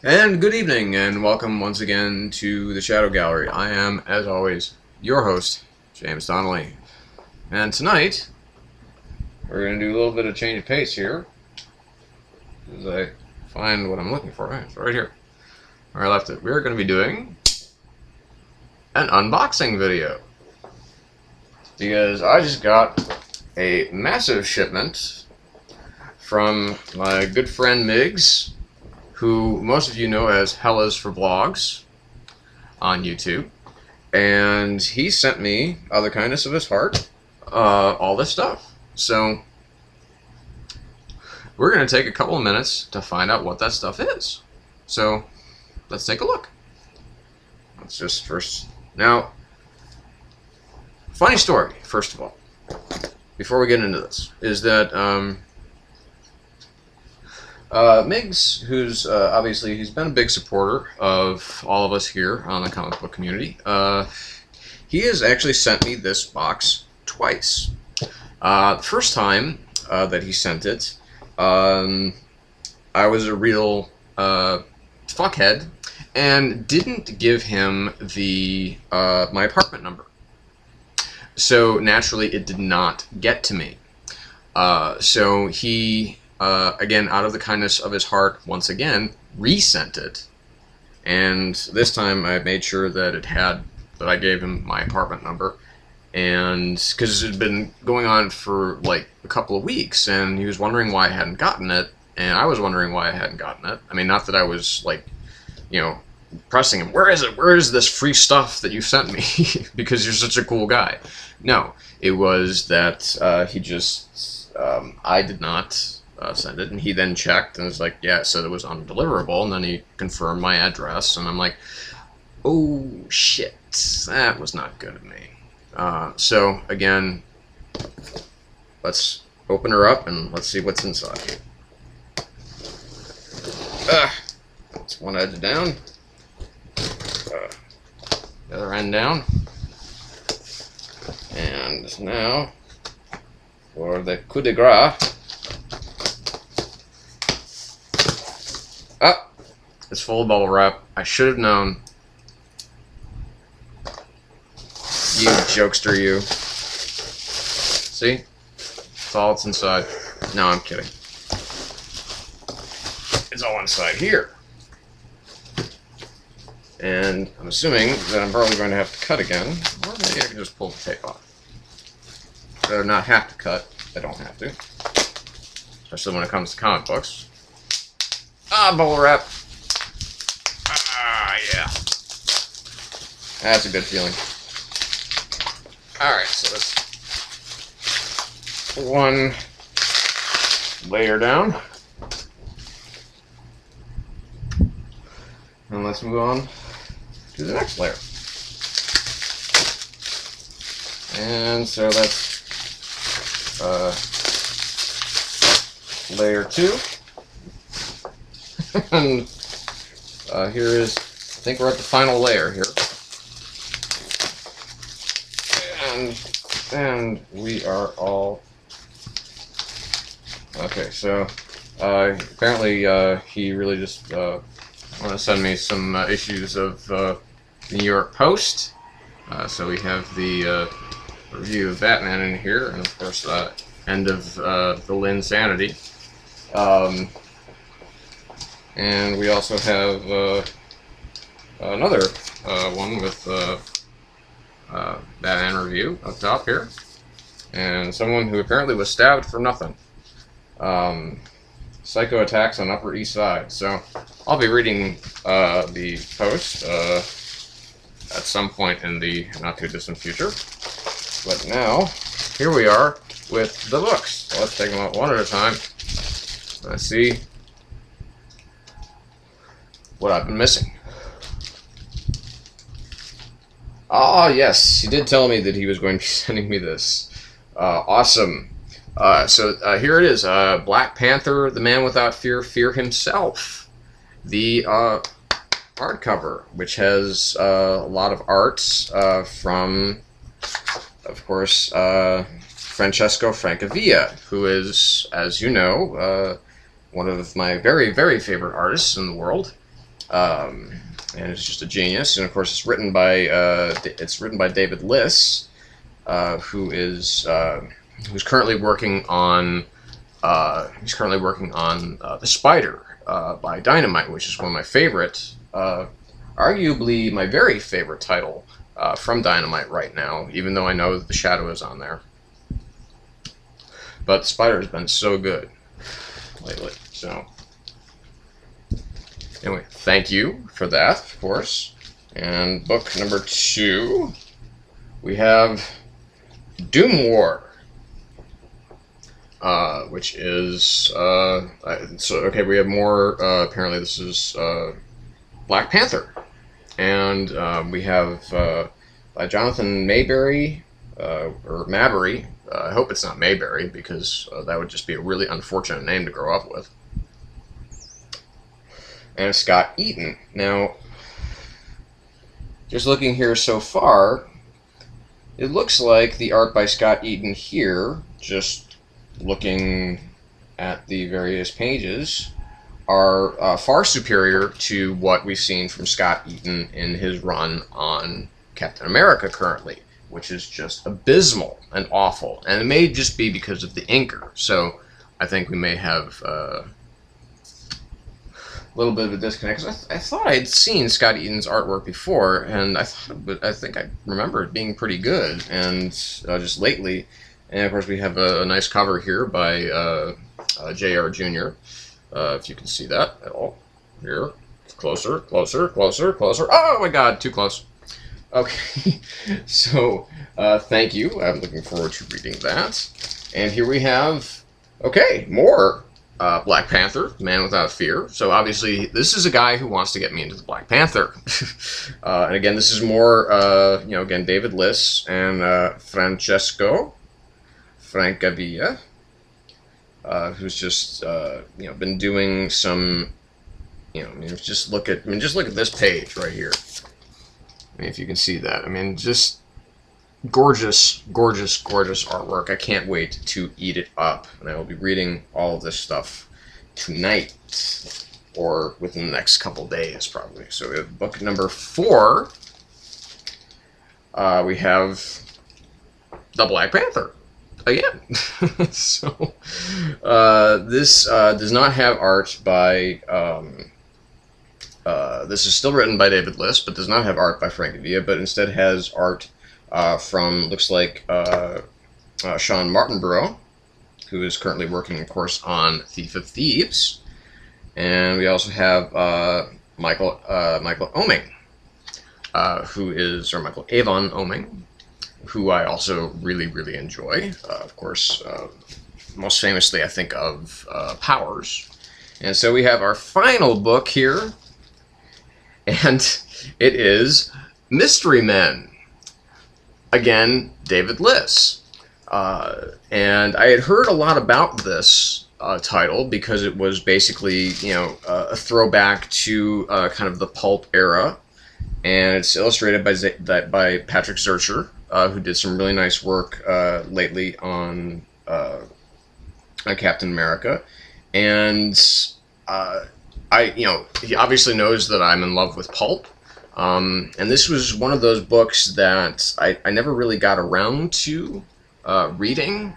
And good evening, and welcome once again to the Shadow Gallery. I am, as always, your host, James Donnelly. And tonight, we're going to do a little bit of change of pace here, as I find what I'm looking for. It's right here, where I left it. We're going to be doing an unboxing video, because I just got a massive shipment from my good friend Migs, who most of you know as Hellisforblogs on YouTube, and he sent me, out of the kindness of his heart, all this stuff. So we're going to take a couple of minutes to find out what that stuff is. So let's take a look. Let's just first... Now, funny story, first of all, before we get into this, is that Migs, who's obviously, he's been a big supporter of all of us here on the comic book community, he has actually sent me this box twice. The first time that he sent it, I was a real fuckhead and didn't give him the my apartment number. So naturally it did not get to me. So he... again, out of the kindness of his heart, once again, resent it. And this time I made sure that I gave him my apartment number. And because it had been going on for like a couple of weeks, and he was wondering why I hadn't gotten it, and I was wondering why I hadn't gotten it. I mean, not that I was like, you know, pressing him, where is it? Where is this free stuff that you sent me? Because you're such a cool guy. No, it was that he just, I did not send it, and he then checked and was like, yeah, it said it was undeliverable, and then he confirmed my address, and I'm like, oh shit, that was not good of me. So again, let's open her up and let's see what's inside. It's one edge down, the other end down, and now for the coup de grace. Oh, it's full of bubble wrap. I should have known. You jokester, you. See? That's all that's inside. No, I'm kidding. It's all inside here. And I'm assuming that I'm probably going to have to cut again. Or maybe I can just pull the tape off. Rather not have to cut. I don't have to. Especially when it comes to comic books. Bubble wrap. Yeah. That's a good feeling. Alright, so that's one layer down. And let's move on to the next layer. And so that's layer 2. And here is, I think we're at the final layer here. And we are all... Okay, so apparently he really just wanted to send me some issues of the New York Post. So we have the review of Batman in here, and of course end of the Lynn Sanity. And we also have another one with Batman review up top here, and someone who apparently was stabbed for nothing. Psycho attacks on Upper East Side. So I'll be reading the post at some point in the not too distant future. But now, here we are with the books. So let's take them out one at a time. Let's see what I've been missing. Ah, yes, he did tell me that he was going to be sending me this. Awesome. So here it is. Black Panther, the Man Without Fear, Fear Himself. The hardcover, which has a lot of arts from, of course, Francesco Francavilla, who is, as you know, one of my very, very favorite artists in the world. and it's just a genius. And of course, it's written by David Liss, who's currently working on The Spider by Dynamite, which is one of my favorite, arguably my very favorite title from Dynamite right now, even though I know that The Shadow is on there. But The Spider has been so good lately. So anyway, thank you for that, of course. And book number 2, we have Doom War, which is so okay. We have more. Apparently, this is Black Panther, and we have by Jonathan Mayberry or Mabry. I hope it's not Mayberry, because that would just be a really unfortunate name to grow up with. And Scott Eaton. Now, just looking here so far, it looks like the art by Scott Eaton here, just looking at the various pages, are far superior to what we've seen from Scott Eaton in his run on Captain America currently, which is just abysmal and awful. And it may just be because of the inker. So I think we may have a little bit of a disconnect. 'Cause I thought I'd seen Scott Eaton's artwork before, and I think I remember it being pretty good. And just lately, and of course we have a nice cover here by J.R. Jr. If you can see that at all. Here, closer, closer, closer, closer. Oh my God, too close. Okay, so thank you. I'm looking forward to reading that. And here we have, okay, more Black Panther, Man Without Fear. So obviously, this is a guy who wants to get me into the Black Panther. And again, this is more, again, David Liss and Francesco Francavilla, who's just, been doing some, just look at this page right here. I mean, if you can see that. I mean, just gorgeous, gorgeous, gorgeous artwork. I can't wait to eat it up. And I will be reading all of this stuff tonight, or within the next couple days, probably. So we have book number 4. We have The Black Panther. Again. So, this does not have art by... this is still written by David Liss, but does not have art by Frank Villa, but instead has art from, looks like, Sean Martinborough, who is currently working, of course, on Thief of Thieves. And we also have Michael Oeming, Michael Avon Oeming, who I also really, really enjoy. Of course, most famously, I think, of Powers. And so we have our final book here, and it is Mystery Men. Again, David Liss. And I had heard a lot about this title because it was basically, a throwback to kind of the pulp era. And it's illustrated by Patrick Zurcher, who did some really nice work lately on Captain America. And he obviously knows that I'm in love with pulp. And this was one of those books that I never really got around to reading,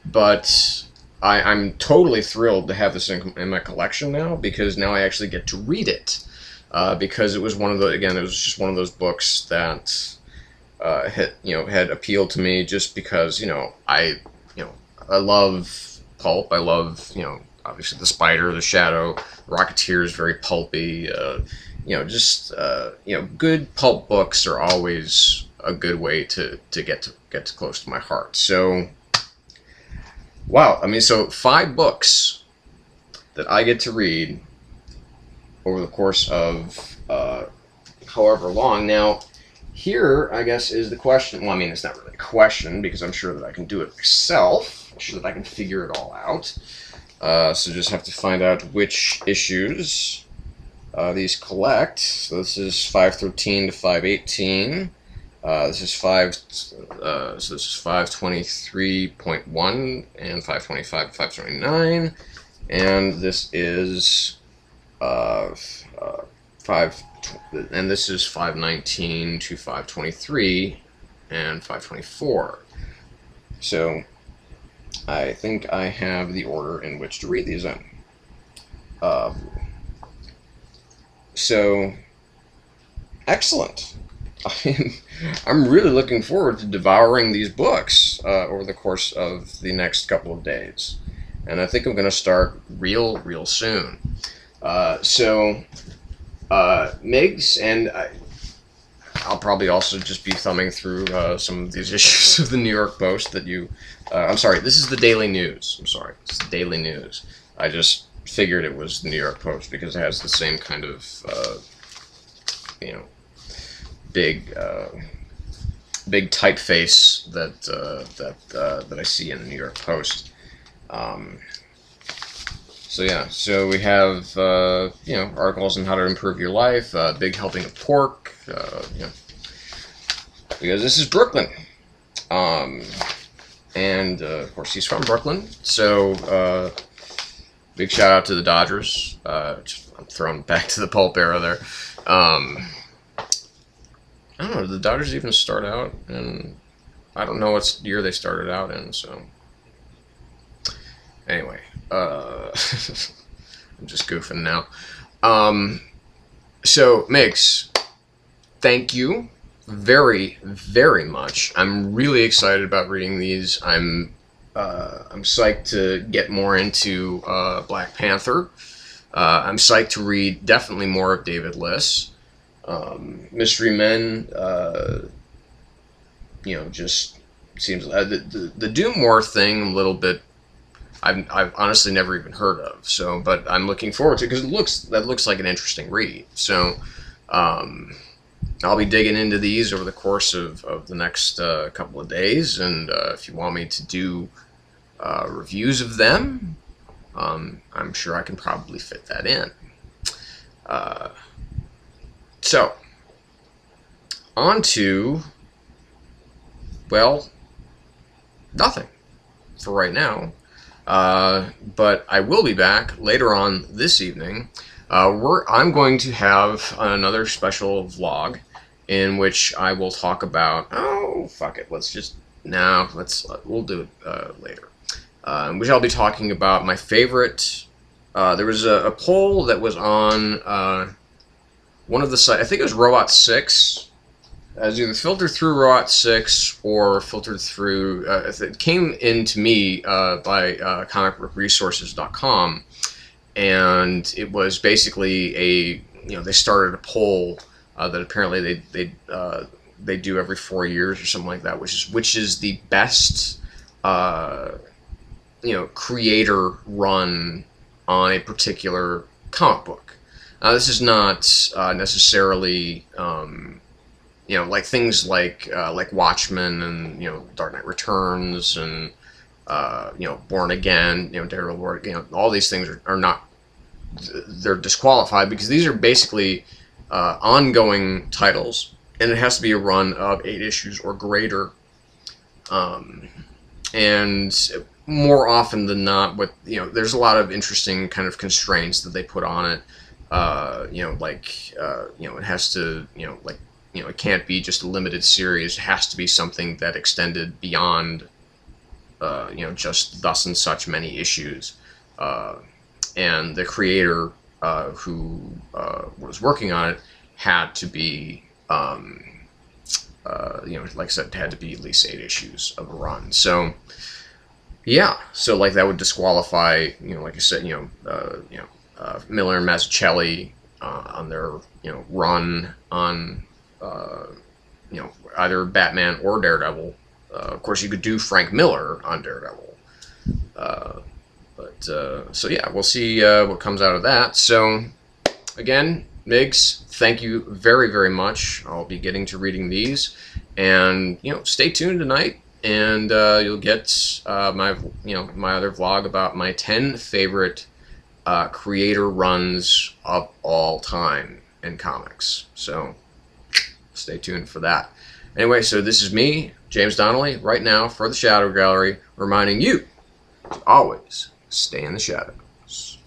but I'm totally thrilled to have this in my collection now, because now I actually get to read it. Because it was one of the, again, it was just one of those books that had appealed to me, just because I love pulp. I love obviously The Spider, The Shadow, Rocketeer is very pulpy. Good pulp books are always a good way to get close to my heart. So, wow, I mean, so 5 books that I get to read over the course of however long. Now, here, I guess, is the question. Well, I mean, it's not really a question, because I'm sure that I can do it myself. I'm sure that I can figure it all out. So just have to find out which issues these collect. So this is 513 to 518. This is 523.1 and 525 to 529, and this is and this is 519 to 523 and 524. So I think I have the order in which to read these in. So excellent. I'm really looking forward to devouring these books over the course of the next couple of days, and I think I'm going to start real soon. Migs, and I'll probably also just be thumbing through some of these issues of the New York Post that you... I'm sorry, this is the Daily News. I'm sorry, it's the Daily News. I just figured it was the New York Post because it has the same kind of, big typeface that I see in the New York Post. So we have articles on how to improve your life, big helping of pork, because this is Brooklyn, and of course he's from Brooklyn. So big shout out to the Dodgers. I'm thrown back to the pulp era there. I don't know, did the Dodgers even start out? And I don't know what year they started out in, so... Anyway, I'm just goofing now. So, Migs, thank you very much. I'm really excited about reading these. I'm psyched to get more into Black Panther. I'm psyched to read definitely more of David Liss. Mystery Men, just seems the Doom War thing a little bit. I've honestly never even heard of. So, but I'm looking forward to it because that looks like an interesting read. So, I'll be digging into these over the course of the next couple of days, and if you want me to do reviews of them, I'm sure I can probably fit that in. So, on to, well, nothing for right now. But I will be back later on this evening. I'm going to have another special vlog in which I will talk about, we'll do it later. Which I'll be talking about my favorite, there was a poll that was on, one of the sites, I think it was Robot 6. As either filtered through Robot 6 or filtered through, it came into me by comicbookresources.com, and it was basically they started a poll that apparently they do every 4 years or something like that, which is the best creator run on a particular comic book. This is not necessarily, like things like Watchmen and Dark Knight Returns and Born Again, Daredevil, all these things are not, they're disqualified because these are basically ongoing titles, and it has to be a run of 8 issues or greater, and more often than not, there's a lot of interesting kind of constraints that they put on it. It has to, it can't be just a limited series. It has to be something that extended beyond, just thus and such many issues. And the creator who was working on it had to be, like I said, it had to be at least 8 issues of a run. So, yeah, so like that would disqualify, like I said, Miller and Mazzucchelli on their run on either Batman or Daredevil. Of course, you could do Frank Miller on Daredevil, so yeah, we'll see what comes out of that. So again, Migs, thank you very much. I'll be getting to reading these, and stay tuned tonight, and you'll get my other vlog about my 10 favorite creator runs of all time in comics. So stay tuned for that. Anyway, so this is me, James Donnelly, right now for the Shadow Gallery, reminding you to always stay in the shadows.